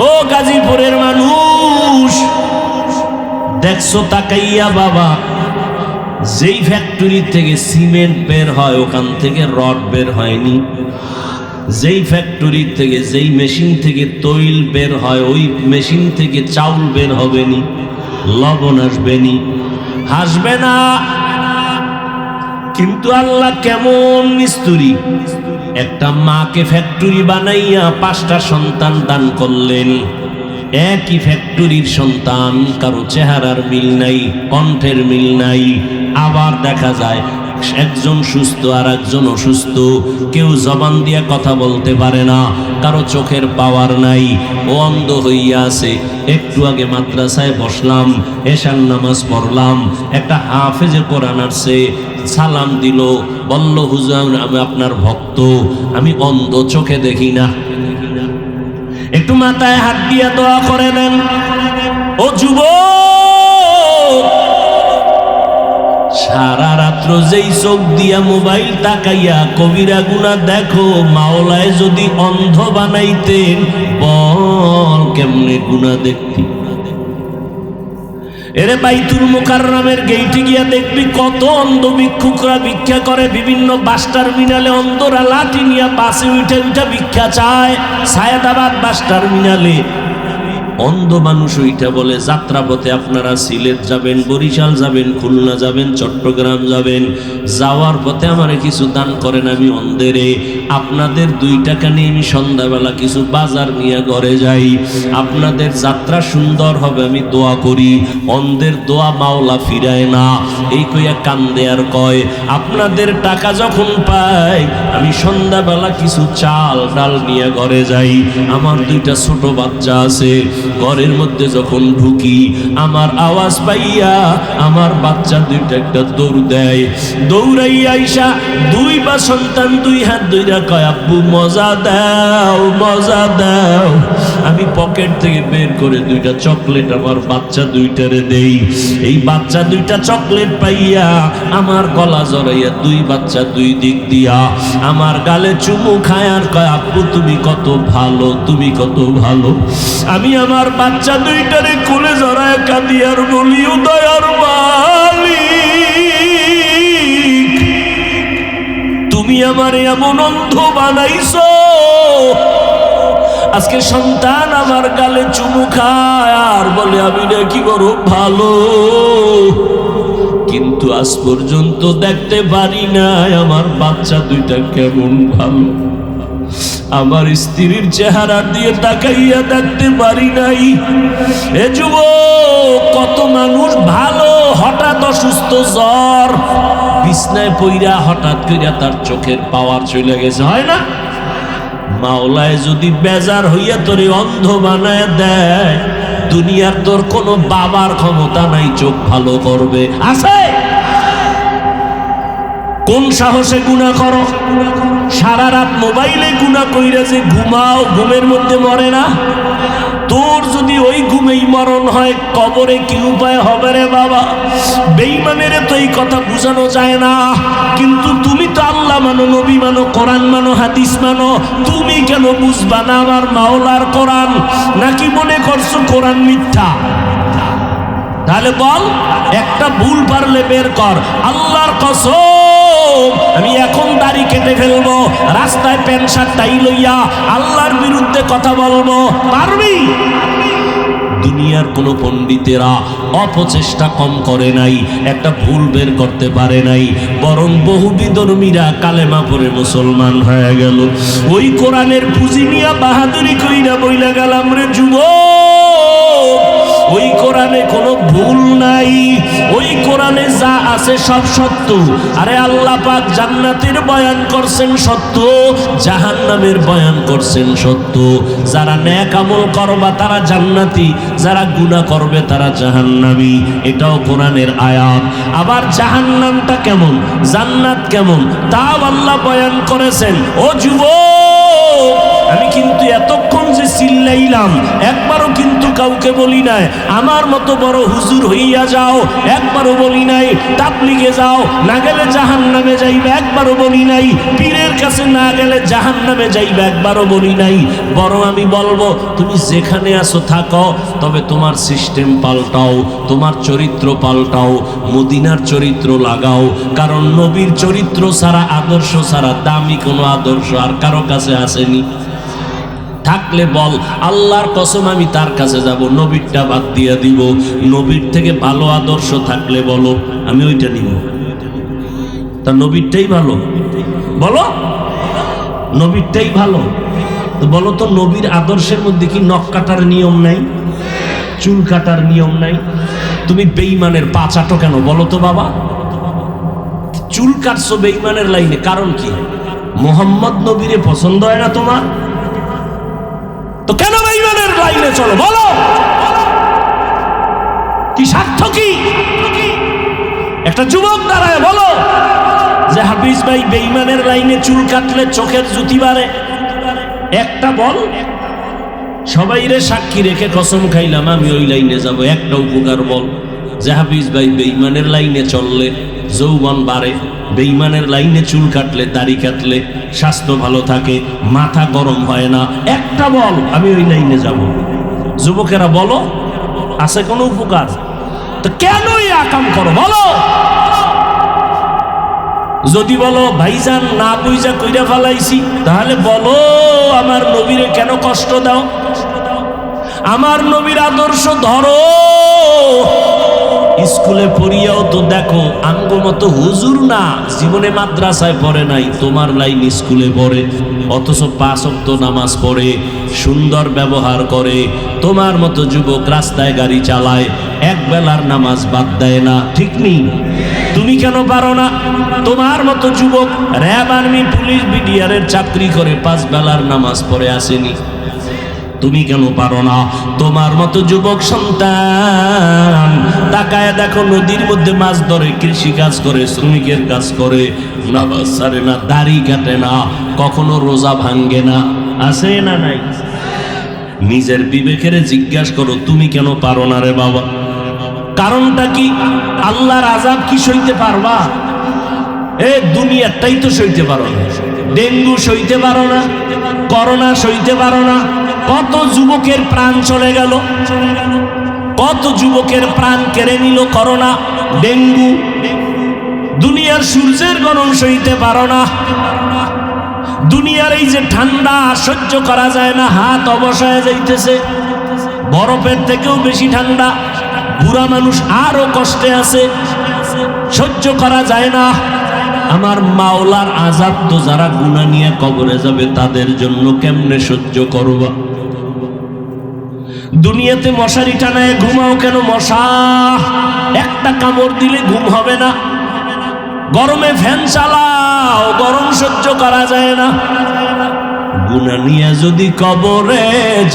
ও গাজীপুরের মানুষ, দেখছো তাকাইয়া বাবা, যেই ফ্যাক্টরি থেকে সিমেন্ট বের হয় ওখান থেকে রড বের হয়নি, যেই ফ্যাক্টরি থেকে যেই মেশিন থেকে তৈল বের হয় ওই মেশিন থেকে চাউল বের হবে নি, লবণ আসবে নি, হাসবে না। কিন্তু আল্লাহ কেমন মিস্ত্রি, একটা মাকে ফ্যাক্টরি বানাইয়া 5টা সন্তান দান করলেন। একই ফ্যাক্টরির সন্তান, কারো চেহারার মিল নাই, কণ্ঠের মিল নাই। আবার দেখা যায় একজন সুস্থ আর একজন অসুস্থ, কেউ জবান দিয়ে কথা বলতে পারে না, কারো চোখের পাওয়ার নাই, ও অন্ধ হইয়া আছে। একটু আগে মাদ্রাসায় বসলাম, এশার নামাজ পড়লাম, একটা হাফেজে কোরআন আসছে, সালাম দিল, বলল হুজুর আমি আপনার ভক্ত, আমি অন্ধ, চোখে দেখি না, একটু মাথায় হাত দিয়া দোয়া করে দেন। ও যুবক, সারা রাত্র যেই চোখ দিয়া মোবাইল তাকাইয়া কবিরা গুনাহ দেখো, মাওলায় যদি অন্ধ বানাইতেন বল কেমনে গুনাহ দেখতি। এরে বাইতুল মুকাররমের গেইটে গিয়া দেখবি কত অন্ধ ভিক্ষুকরা ভিক্ষা করে, বিভিন্ন বাস টার্মিনালে অন্ধরা লাঠি নিয়ে বাসে উঠে উঠে ভিক্ষা চায়। সায়েদাবাদ বাস টার্মিনালে অন্ধ মানুষ ওইটা বলে যাত্রাপথে আপনারা সিলেট যাবেন, বরিশাল যাবেন, খুলনা যাবেন, চট্টগ্রাম যাবেন, যাওয়ার পথে আমারে কিছু দান করেন, আমি অন্ধেরে আপনাদের 2 টাকা নিয়ে আমি সন্ধ্যাবেলা কিছু বাজার নিয়ে ঘরে যাই, আপনাদের যাত্রা সুন্দর হবে আমি দোয়া করি। অন্ধের দোয়া মাওলা ফিরায় না, এই কইয়া কান্দে আর কয় আপনাদের টাকা যখন পাই আমি সন্ধ্যাবেলা কিছু চাল ডাল নিয়ে ঘরে যাই। আমার 2টা ছোট বাচ্চা আছে, ঘরের মধ্যে যখন ঢুকি আমার আওয়াজ পাইয়া আমার বাচ্চা 2টা একটা দৌড় দেয়, দৌড়াইয়া আইসা 2 সন্তান 2 হাত ধইরা কয় আব্বু মজা দাও মজা দাও। আমি পকেট থেকে বের করে 2টা চকলেট আমার বাচ্চা 2টারে দেই। এই বাচ্চা 2টা চকলেট পাইয়া আমার গলা জড়াইয়া 2 বাচ্চা 2 দিক দিয়া আমার গালে চুমু খায় আর কয় আব্বু তুমি কত ভালো, তুমি কত ভালো। আমি আমার বাচ্চা 2টারে কোলে জড়ায় কাঁদি আর বলি ও দয়ার মালিক, তুমি আমার এমন অন্ধ বানাইছো, আজকে সন্তান আমার গালে চুমু খায় আর বলে আমি নাকি বড় ভালো, কিন্তু আজ পর্যন্ত দেখতে পারি নাই আমার বাচ্চা 2টা কেমন ভালো। আমার স্ত্রীর চেহারা দিয়ে তাকাইয়া দেখতে পারি নাই। এ যুবক, কত মানুষ ভালো হঠাৎ অসুস্থ, জ্বর, বিছনায় পইরা হঠাৎ কইরা তার চোখের পাওয়ার চলে গেছে, হয় না? মাওলায় যদি বেজার হইয়া তোরে অন্ধ বানায় দেয়, দুনিয়ার তোর কোনো বাবার ক্ষমতা নাই চোখ ভালো করবে, আছে? কোন সাহসে গুনাহ করো? সারা রাত মোবাইলে গুনাহ কইরা যে ঘুমাও, ঘুমের মধ্যে মরে না? তোর যদি ওই ঘুমেই মরণ হয় কবরে কি উপায় হবে রে বাবা? বেঈমানের তো এই কথা বোঝানো যায় না, কিন্তু তুমি তো আল্লাহ মানো, নবী মানো, কোরআন মানো, হাদিস মানো, তুমি কেন বুঝবা না আমার মাওলার কোরআন? নাকি মনে করছো কোরআন মিথ্যা? তাহলে বল, একটা ভুল পারলে বের কর। আল্লাহর কসম, আমি এখন দাড়ি কেটে ফেলবো, রাস্তায় প্যান্ট শার্ট টাই লইয়া আল্লাহর বিরুদ্ধে কথা বলবো, পারবি? দুনিয়ার কোনো পণ্ডিতেরা অপচেষ্টা কম করে নাই, একটা ভুল বের করতে পারে নাই, বরং বহু বিধর্মীরা কালেমা পড়ে মুসলমান হয়ে গেল। ওই কোরআনের পুঁজি নিয়ে বাহাদুরি কইরা বইলা গেলাম রে যুবক, ওই কোরআনে কোনো ভুল নাই, ওই কোরআনে যা আছে সব সত্য। আরে আল্লাহ পাক জান্নাতের বয়ান করছেন সত্য, জাহান্নামের বয়ান করছেন সত্য। যারা নেক আমল করবা তারা জান্নাতি, যারা গুনাহ করবে তারা জাহান্নামী, এটাও কোরআনের আয়াত। আবার জাহান্নামটা কেমন, জান্নাত কেমন, তাও আল্লাহ বয়ান করেছেন। ও যুবক, আমি কিন্তু এতক্ষণ যে চিল্লাইলাম একবারও কিন্তু কাউকে বলি নাই আমার মতো বড় হুজুর হইয়া যাও, একবারও বলি নাই তাবলিগে যাও, না গেলে জাহান্নামে যাইবে, একবারও বলি নাই পীরের কাছে না গেলে জাহান্নামে যাইবে, একবারও বলি নাই। বরং আমি বলবো তুমি যেখানে আছো থাকো, তবে তোমার সিস্টেম পাল্টাও, তোমার চরিত্র পাল্টাও, মদিনার চরিত্র লাগাও। কারণ নবীর চরিত্র ছাড়া, আদর্শ ছাড়া দামি কোনো আদর্শ আর কারো কাছে আসেনি। থাকলে বল, আল্লাহর কসম আমি তার কাছে যাব, নবীরটা বাদ দিয়ে দিব। নবীর থেকে ভালো আদর্শ থাকলে বলো, আমি ওইটা নিব। তা নবীরটাই ভালো, বলো নবীরটাই ভালো। তো বলো তো, নবীর আদর্শের মধ্যে কি নখ কাটার নিয়ম নাই, চুল কাটার নিয়ম নাই? তুমি বেঈমানের পা চাটো কেন বলো তো বাবা? চুল কাটছো বেঈমানের লাইনে, কারণ কি? মোহাম্মদ নবীরে পছন্দ হয় না তোমার, তো কেন বেঈমানের লাইনে চলো বলো? কি স্বার্থ কি? একটা যুবক দাঁড়ায় বলো যে হাফিজ ভাই বেঈমানের লাইনে চুল কাটলে চোখের জুতি বাড়ে, একটা বল। সবাই রে সাক্ষী রেখে কসম খাইলাম আমি ওই লাইনে যাব, একটা উপকার বল যে হাফিজ ভাই বেঈমানের লাইনে চললে যৌবন বাড়ে, বেঈমানের লাইনে চুল কাটলে দাড়ি কাটলে স্বাস্থ্য ভালো থাকে, মাথা গরম হয় না, একটা বল আমি ওই লাইনে যাব। যুবকেরা বলো, আছে কোনো উপকার? তো কেন এই আকাম করো বলো? যদি বলো ভাইজান না বুঝা কইরা ফেলাইছি, তাহলে বলো আমার নবীরে কেন কষ্ট দাও? আমার নবীর আদর্শ ধরো। স্কুলে পড়িয়াও তো দেখো আঙ্গ মতো হুজুর না, জীবনে মাদ্রাসায় পড়ে নাই, তোমার লাইন স্কুলে পড়ে, অথচ 5 ওয়াক্ত নামাজ পড়ে, সুন্দর ব্যবহার করে। তোমার মতো যুবক রাস্তায় গাড়ি চালায়, এক বেলার নামাজ বাদ দেয় না, ঠিক নেই? তুমি কেন পারো না? তোমার মতো যুবক র্যাব, আর্মি, পুলিশ, বিডিআরের চাকরি করে 5 বেলার নামাজ পড়ে আসেনি, তুমি কেন পারো না? তোমার মতো যুবক সন্তান তাকায় দেখো, নদীর মধ্যে মাছ ধরে, কৃষি কাজ করে, শ্রমিকের কাজ করে, নামাজ ছাড়ে না, দাড়ি কাটে না, কখনো রোজা ভাঙ্গে না, আছে না নাই? নিজের বিবেকের জিজ্ঞাসা করো, তুমি কেন পারো না রে বাবা? কারণটা কি? আল্লাহর আযাব কি সইতে পারবা? এ দুনিয়াটাই তো সইতে পারো না, ডেঙ্গু সইতে পারো না, করোনা সইতে পারো না, কত যুবকের প্রাণ চলে গেল, কত যুবকের প্রাণ কেড়ে নিল করোনা, ডেঙ্গু। দুনিয়ার সূর্যের গরম সইতে পারো না, দুনিয়ার এই যে ঠান্ডা সহ্য করা যায় না, হাত অবসায় যাইতেছে, বরফের থেকেও বেশি ঠান্ডা, বুড়া মানুষ আরো কষ্টে আছে, সহ্য করা যায় না। আমার মাওলার আযাব তো যারা গুনাহ নিয়ে কবরে যাবে তাদের জন্য কেমনে সহ্য করবা? দুনিয়াতে মশারি টানায় ঘুমাও কেন? মশা একটা কামড় দিলে ঘুম হবে না, গরমে ফ্যান চালাও, গরম সহ্য করা যায় না। গুনাহ নিয়ে যদি কবরে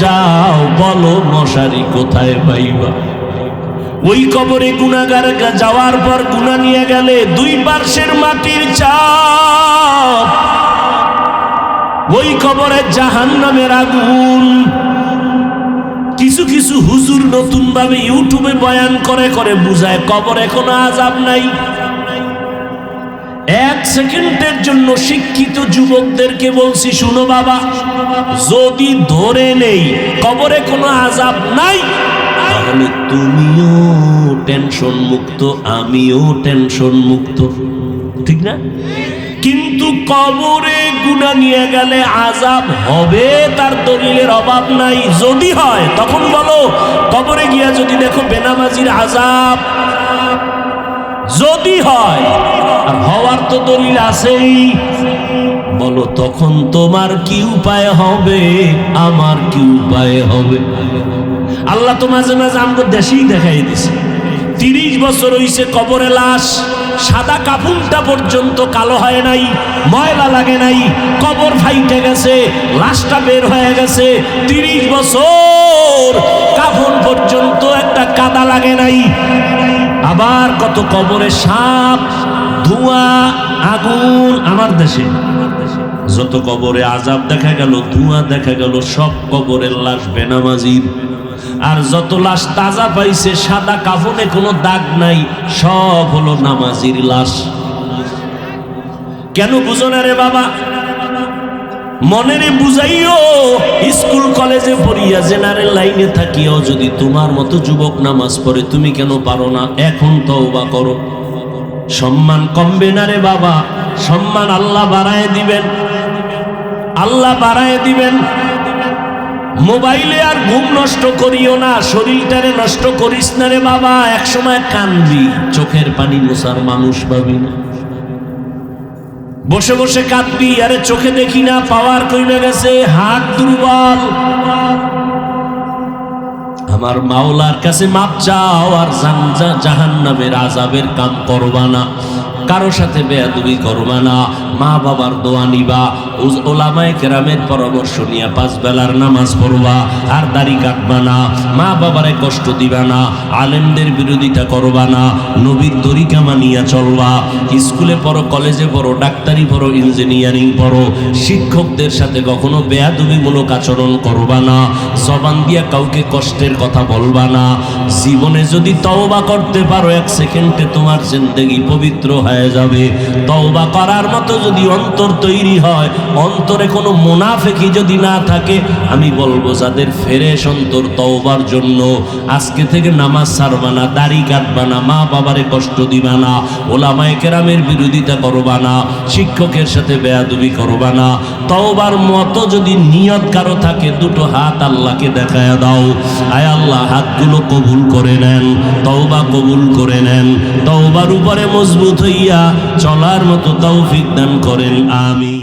যাও, বলো মশারি কোথায় পাইবা? ওই কবরে গুনাহগার যাওয়ার পর গুনাহ নিয়ে গেলে 2 পার্শ্বের মাটির চাপ, ওই কবরে জাহান্নামের আগুন। কিছু কিছু হুজুর নতুন ভাবে ইউটিউবে বয়ান করে করে বুঝায় কবরে কোনো আযাব নাই। 1 সেকেন্ডের জন্য শিক্ষিত যুবকদেরকে বলছি, শুনো বাবা, যদি ধরে নেই কবরে কোনো আযাব নাই, তাহলে তুমিও টেনশন মুক্ত, আমিও টেনশন মুক্ত, ঠিক না? কিন্তু কবরে গুনাহ নিয়ে গেলে আযাব হবে তার দলিলের অভাব নাই। যদি হয় তখন বলো, কবরে গিয়া যদি দেখো বেনামাজির আযাব, যদি হয়, আর হওয়ার তো দলিল আছেই, বলো তখন তোমার কি উপায় হবে, আমার কি উপায় হবে? আল্লাহ তো মাঝে মাঝে আমাকে দেশেই দেখাই দিছে। 30 বছর হইছে কবরে লাশ, সাদা কাফনটা পর্যন্ত কালো হয় নাই, ময়লা লাগে নাই, কবর ফাইটে গেছে, লাশটা বের হয়ে গেছে। 30 বছর কাফন পর্যন্ত একটা কাদা লাগে নাই। আবার কত কবরে সাপ, ধোঁয়া, আগুন। আমার দেশে যত কবরে আযাব দেখা গেল, ধোঁয়া দেখা গেল, সব কবরের লাশ বেনামাজির। আর যত লাশ তাজা পাইছে, সাদা কাফনে কোনো দাগ নাই, সব হলো নামাজির লাশ। কেন বুঝো না রে বাবা? মনেরে বুঝাইও, স্কুল কলেজে পড়িয়া জেনারেল লাইনে থাকিও যদি তোমার মতো যুবক নামাজ পড়ে, তুমি কেন পারো না? এখন তওবা করো। সম্মান কমবে না রে বাবা, সম্মান আল্লাহ বাড়ায় দিবেন, আল্লাহ বাড়ায় দিবেন। মোবাইলে আর ঘুম নষ্ট করিও না, শরীরটারে নষ্ট করিস না রে বাবা। একসময় কানবি, চোখের পানি মোছার মানুষ পাবি না। বসে বসে কাঁদবি, আরে চোখে দেখি না, পাওয়ার কমে গেছে, হাত দুর্বল। আমার মাওলার কাছে মাপ চাও, আর জাহান্নামের আযাবের কাম করবা না, কারো সাথে বেয়াদবি করবা না, মা বাবার দোয়া নিবা, ওলামায়ে কেরামের পরামর্শ নিয়ে 5 বেলার নামাজ পড়বা, আর দাড়ি কাটবা না, মা বাবারে কষ্ট দিবা না, আলেমদের বিরোধিতা করবা না, নবীর তরিকা মানিয়া চলবা। স্কুলে পড়ো, কলেজে পড়ো, ডাক্তারি পড়ো, ইঞ্জিনিয়ারিং পড়ো, শিক্ষকদের সাথে কখনো বেয়াদবিমূলক আচরণ করবা না, জবান দিয়া কাউকে কষ্টের কথা বলবা না। জীবনে যদি তওবা করতে পারো, 1 সেকেন্ডে তোমার জিন্দেগি পবিত্র হয়ে যাবে। তওবা করার মতো যদি অন্তর তৈরি হয়, অন্তরে কোনো মুনাফিকি যদি না থাকে, আমি বলবো যাদের ফ্রেশ অন্তর, তওবার জন্য আজকে থেকে নামাজ ছাড়বা না, দাড়ি কাটবা না, মা বাবারে কষ্ট দিবা না, ওলামায়ে কেরামের বিরোধিতা করবা না, শিক্ষকের সাথে বেয়াদবি করবা না। তওবার মতো যদি নিয়ত কারো থাকে, 2টো হাত আল্লাহকে দেখায়া দাও। আয় আল্লাহ, হাতগুলো কবুল করে নেন, তওবা কবুল করে নেন, তওবার উপরে মজবুত হইয়া চলার মতো তৌফিক দান করেন, আমিন।